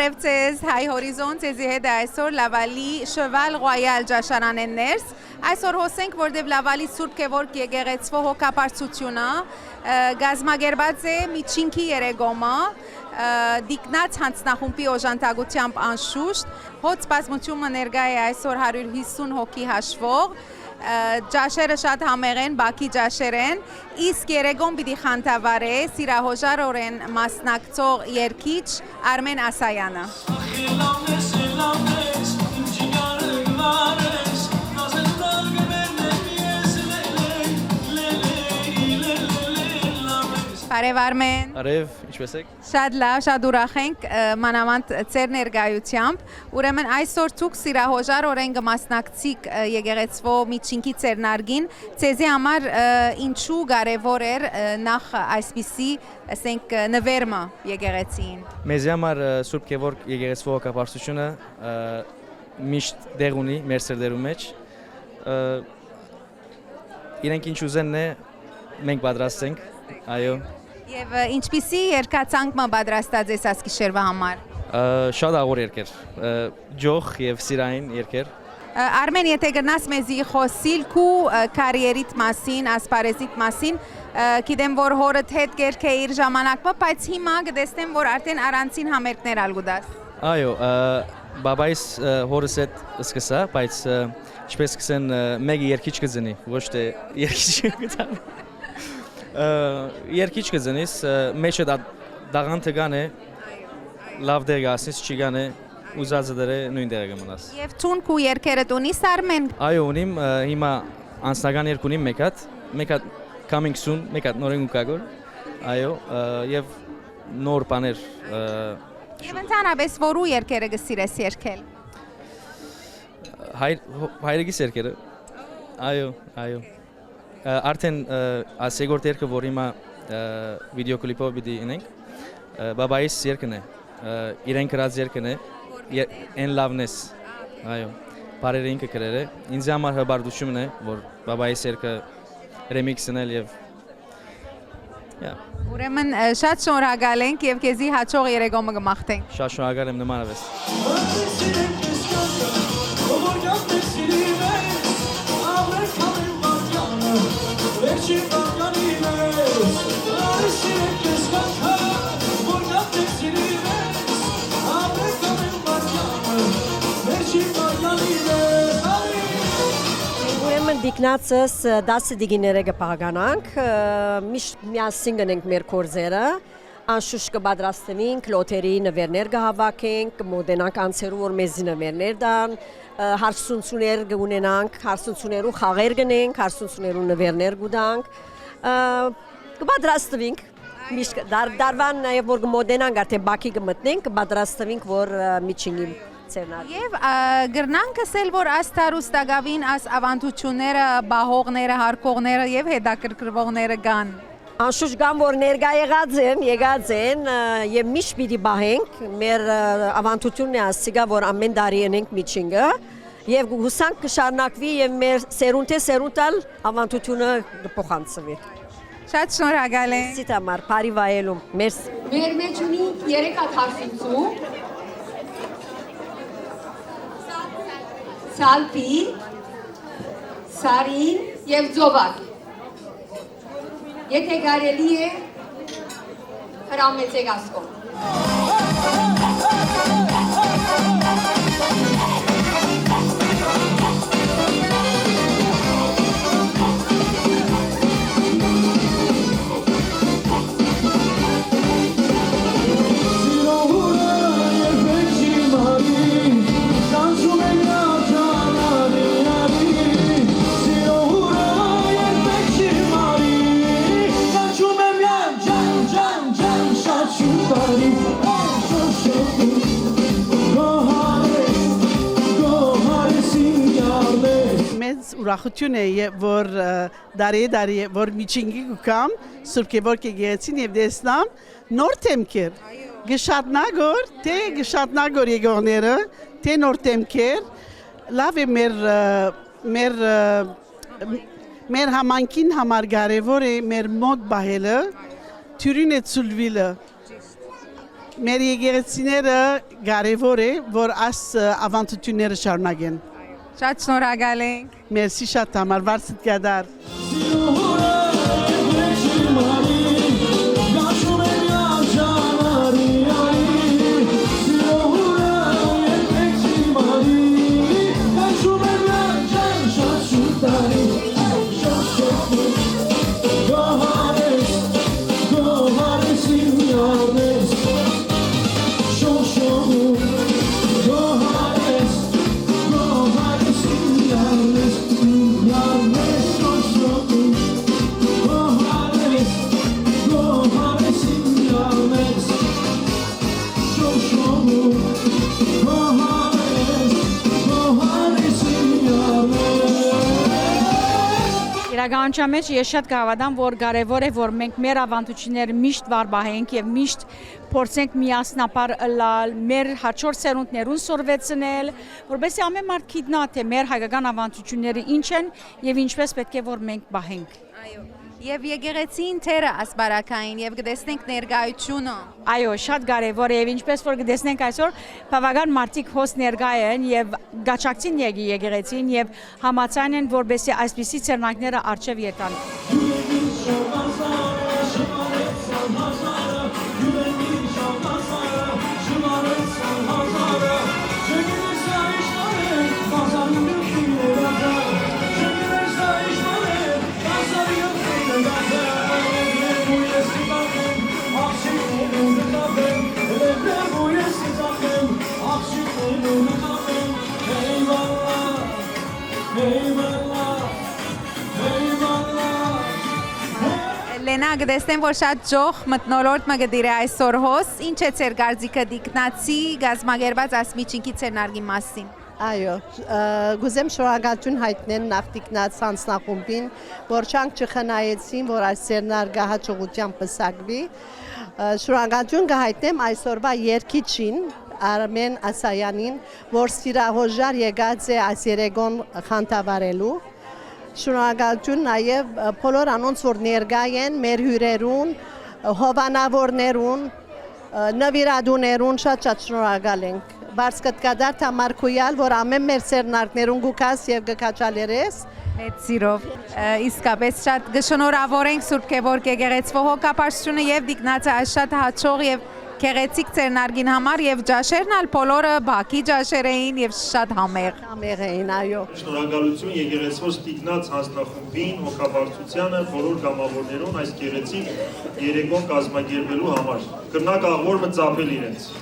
Բարև ձեզ, հայ հորիզոն, ձեզի հետ է այսօր Լավալի Շևալ Ռոյալ ճաշարանեն ներս։ Այսօր հոսենք, որտև Լավալի Սուրբ Գևորգ եկեղեցվո հոգապարծությունը գազմագերված է միջինքի երեգոմը, դիկնած հանձնախումբի օժանդակությամբ անշուշտ, հոց բազմությունը ներկա է այսօր 150 հոգի հաշվող, ճաշերը շատ համեղ են, Բաքի ջաշեր են, իսկ երեգոն պիտի խանդավառե սիրահոժարորեն մասնակցող երգիչ Արմեն Ասայանը։ Բարև Արմեն։ Բարև, ինչպես եք։ Շատ լավ, շատ ուրախ ենք մանավանդ ձեր ներկայությամբ։ Ուրեմն այսօր ցուկ սիրահոժարորեն կմասնակցիկ եկեղեցվո միջինքի ցերնարգին, ցեզի համար ինչու կարևոր էր նախ այսպիսի, ասենք, նվերմը եկեղեցին։ Մեզ համար Սուրբ Գևորգ եկեղեցվո հոգապարծությունը միշտ դեղ ունի մեր սրտերում մեջ։ Իրենք ինչ ուզեն է, մենք պատրաստ ենք, այո։ Եվ ինչպիսի երկացանք մը պատրաստած ես այս գիշերվա համար։ Շատ աղոր երկեր, ջող եւ սիրային երկեր։ Արմեն, եթե գնաս մեզի խոսիլ քու կարիերիտ մասին, ասպարեզիտ մասին, գիտեմ որ հորդ հետ կերք է իր ժամանակը, բայց հիմա կտեսնեմ որ արդեն առանցին համերգներ ալգուդաս։ Այո, բաբայիս հորս հետ սկսա, բայց ինչպես կսեն մեկ երկիչ կզնի, ոչ թե երկիչ կտան։ Երկիչ կզնիս, մեջը դաղանթը գան է, լավ դեր գասնիս, չի գան է, ուզածը դեր է նույն դերը գմնաս։ Եվ թունք ու երկերդ ունիս Արմեն։ Այո, ունիմ, հիմա անձնական երկ ունիմ մեկ հատ coming soon, մեկ հատ նորեն ու կագոր, այո, և նոր բաներ։ Եվ ընդհանրապես որու երկերը կսիրես երկել։ Հայրեգիս երկերը, այո։ Արդեն ասեգորդ երկը, որ հիմա վիդեոկլիպով պիտի ինենք, բաբայիս երկն է, իրեն կրած երկն է, են լավն ես, այո, բարերը ինքը կրեր է, ինձ համար հբարդությունն է, որ բաբայիս երկը ռեմիքսն էլ և, Ուրեմն շատ շնորհակալ ենք և քեզի հաջող երեգոմը կմաղթենք։ Շատ շնորհակալ եմ նմանավես։ Ուրեմն դիկնացս 10 դիգիները կպահականանք, միշտ միասին գնենք մեր կորձերը, անշուշտ կպատրաստվենք, լոթերի նվերներ կհավաքենք, մոդենանք անցերու որ մեզի նվերներ դան, հարսունցուներ կունենանք, հարսունցուներու խաղեր գնենք, հարսունցուներու նվերներ գուդանք, կպատրաստվենք, միշտ դարվան նաև որ կմոդենանք արդեն Բաքի կմտնենք, կպատրաստվենք որ միջինգի ցերնար։ Եվ գրնանք ասել որ այս տարուստագավին այս ավանդությունները, բահողները, հարկողները եւ հետաքրքրվողները կան։ Անշուշտ կան որ ներկա եղած են եւ միշտ պիտի բահենք, մեր ավանդությունն է ասիգա որ ամեն տարի ենք միջինգը եւ հուսանք կշարունակվի եւ մեր սերունդալ ավանդությունը կփոխանցվի։ Շատ շնորհակալ եմ։ Սիտամար բարի վայելում։ Մերսի։ Մեր մեջ ունի 3 հատ հարսունցու։ Սալպի, Սարին եւ Ձովակ։ Եթե կարելի է հրամեցեք ասկոն։ ուրախություն է, որ դարի որ միջինգի կգամ, Սուրբ Գևորգ եկեղեցին եւ դեսնամ նոր թեմքեր։ Գշատնագոր եկողները, թե նոր թեմքեր, լավ է մեր համանքին համար կարևոր է մեր մոտ բահելը, թյուրին է ցուլվիլը։ մեր եկեղեցիները կարևոր է, որ այս ավանդությունները շարունակեն։ Շատ շնորհակալ ենք։ Մերսի շատ համար, վարձդ գադար։ Իրականության մեջ ես շատ կհավատամ, որ կարևոր է, որ մենք մեր ավանդությունները միշտ վարբահենք եւ միշտ փորձենք միասնապար լալ, մեր հաջորդ սերունդներուն սորվեցնել, որովհետեւ ամեն մարդ գիտնա թե մեր հայկական ավանդությունները ինչ են եւ ինչպես պետք է որ մենք բահենք։ Այո։ Եվ եկեղեցին թերը ասպարակային եւ կտեսնենք ներկայությունը։ Այո, շատ կարևոր է եւ ինչպես որ կտեսնենք այսօր, բավական մարդիկ հոս ներկա են եւ գաչակցին եկեղեցին եւ համաձայն են, որբեսի այսպիսի ցերնակները արժեվ եկան։ Լենա, գտեսնեմ, որ շատ ջող մտնոլորտ մը գդիր է այսօր հոս, ինչ է ծեր գարձիկը դիկնացի գազմագերված այս միջինքի ծերնարգի մասին։ Այո, գուզեմ շնորհակալություն հայտնեն նախտիկնած հանձնախումբին, որ չանք չխնայեցին, որ այս ծերնարգը հաջողությամբ պսակվի։ Շնորհակալություն կհայտնեմ այսօրվա երգիչին, Արմեն Ասայանին, որ սիրահոժար եկած է այս երեկոն խանդավառելու։ Շնորհակալություն նաև բոլոր անոնց, որ ներկա են մեր հյուրերուն, հովանավորներուն, նվիրատուներուն շատ շնորհակալ ենք։ Բարսկտ կադար Թամարքույալ, որ ամեն մեր ծերնարկներուն գուկաս եւ գկաչալերես։ Մեծ սիրով, իսկապես շատ գշնորհավորենք Սուրբ Գևորգ եկեղեցվո հոգապարծությունը եւ դիկնացը այս շատ հաջող եւ Քեղեցիկ ծերնարգին համար եւ ջաշերն ալ բոլորը բակի ջաշեր էին եւ շատ համեղ։ Համեղ էին, այո։ Շնորհակալություն եկեղեցվո Ստիգնաց հանձնախումբին, հոգապարծությանը, բոլոր գամավորներուն այս գեղեցիկ երեկոն կազմակերպելու համար։ Կրնակ աղվոր մը ծապել իրենց։